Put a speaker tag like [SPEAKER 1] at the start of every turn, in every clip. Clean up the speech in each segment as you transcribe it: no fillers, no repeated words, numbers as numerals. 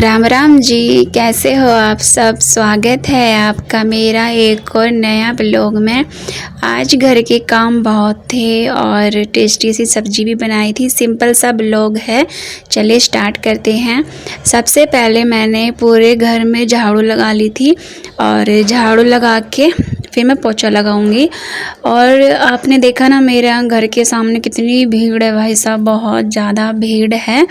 [SPEAKER 1] राम राम जी, कैसे हो आप सब। स्वागत है आपका मेरा एक और नया ब्लॉग में। आज घर के काम बहुत थे और टेस्टी सी सब्जी भी बनाई थी। सिंपल सा ब्लॉग है, चलिए स्टार्ट करते हैं। सबसे पहले मैंने पूरे घर में झाड़ू लगा ली थी और झाड़ू लगा के फिर मैं पोछा लगाऊंगी। और आपने देखा ना मेरे घर के सामने कितनी भीड़ है भाई साहब, बहुत ज़्यादा भीड़ है।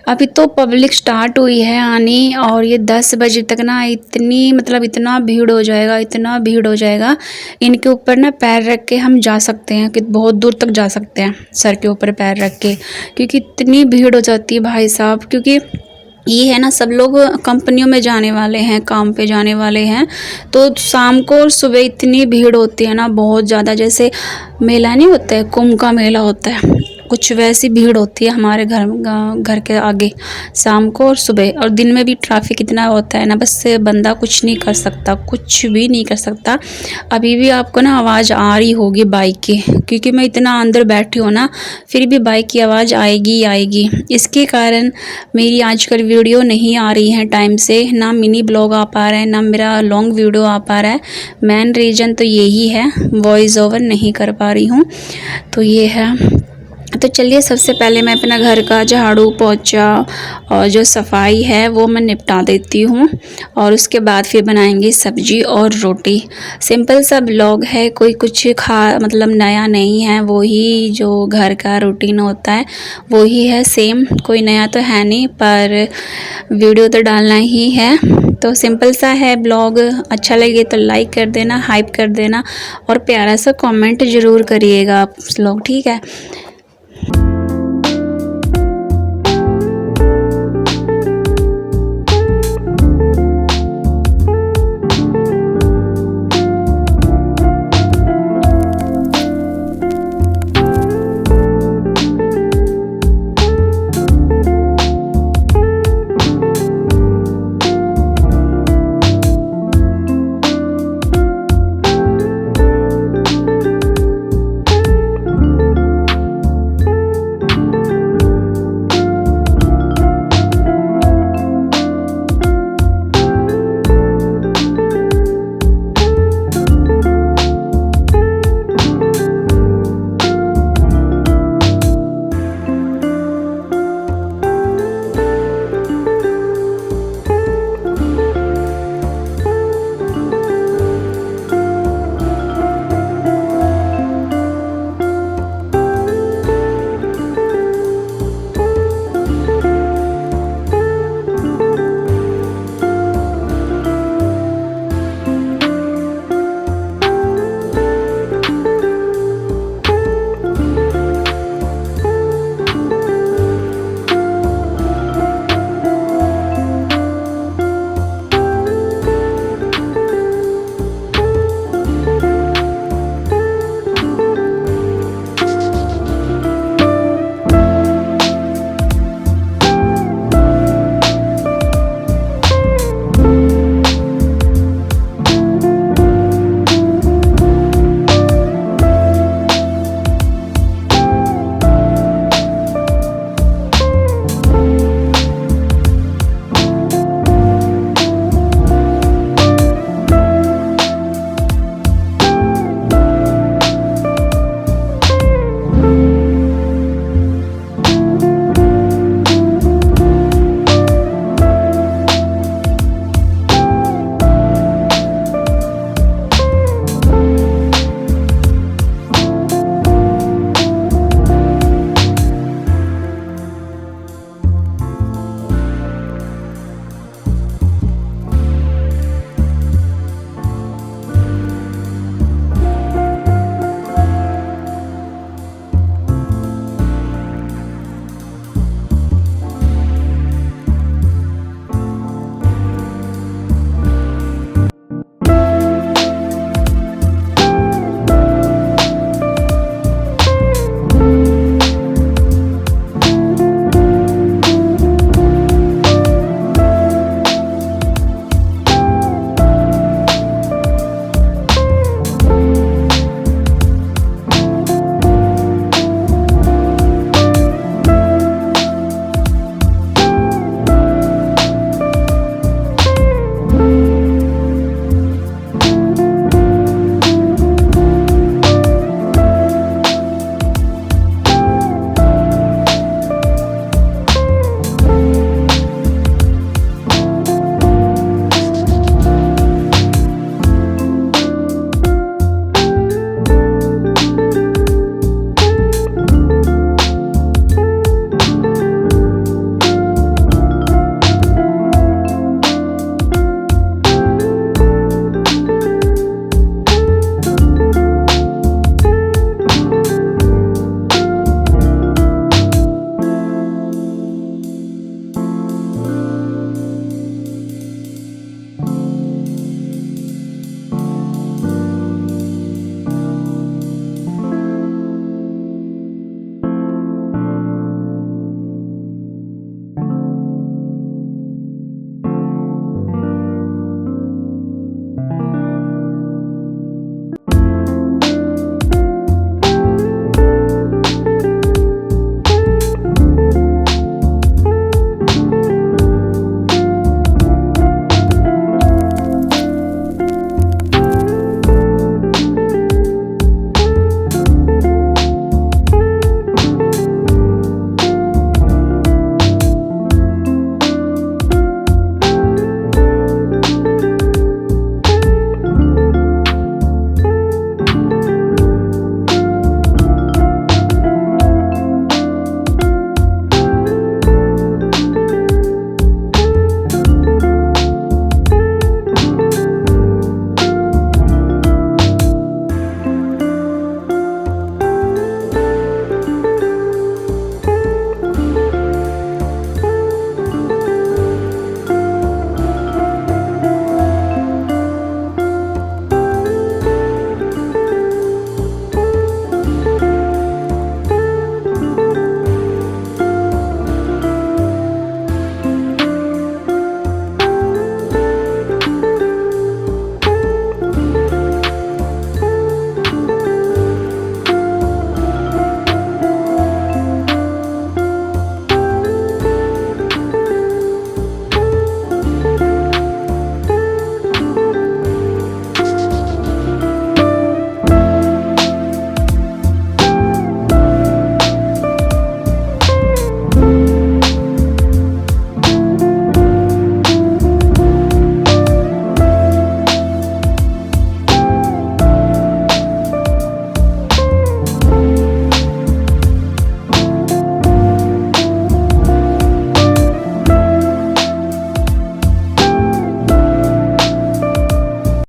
[SPEAKER 1] अभी तो पब्लिक स्टार्ट हुई है आनी और ये 10 बजे तक ना इतना भीड़ हो जाएगा, इतना भीड़ हो जाएगा। इनके ऊपर ना पैर रख के हम जा सकते हैं, कि बहुत दूर तक जा सकते हैं सर के ऊपर पैर रख के, क्योंकि इतनी भीड़ हो जाती है भाई साहब। क्योंकि ये है ना, सब लोग कंपनियों में जाने वाले हैं, काम पे जाने वाले हैं, तो शाम को और सुबह इतनी भीड़ होती है ना बहुत ज़्यादा। जैसे मेला नहीं होता है, कुंभ का मेला होता है, कुछ वैसी भीड़ होती है हमारे घर के आगे शाम को और सुबह। और दिन में भी ट्रैफिक इतना होता है ना, बस बंदा कुछ नहीं कर सकता, कुछ भी नहीं कर सकता। अभी भी आपको ना आवाज़ आ रही होगी बाइक की, क्योंकि मैं इतना अंदर बैठी हूँ ना, फिर भी बाइक की आवाज़ आएगी आएगी। इसके कारण मेरी आजकल वीडियो नहीं आ रही है टाइम से, ना मिनी ब्लॉग आ पा रहा है, ना मेरा लॉन्ग वीडियो आ पा रहा है। मेन रीज़न तो यही है, वॉइस ओवर नहीं कर पा रही हूँ, तो ये है। तो चलिए, सबसे पहले मैं अपना घर का झाड़ू पोछा और जो सफाई है वो मैं निपटा देती हूँ, और उसके बाद फिर बनाएंगे सब्जी और रोटी। सिंपल सा ब्लॉग है, कोई कुछ नया नहीं है, वही जो घर का रूटीन होता है वही है सेम, कोई नया तो है नहीं, पर वीडियो तो डालना ही है। तो सिंपल सा है ब्लॉग। अच्छा लगे तो लाइक कर देना, हाइप कर देना और प्यारा सा कमेंट ज़रूर करिएगा आप लोग, ठीक है।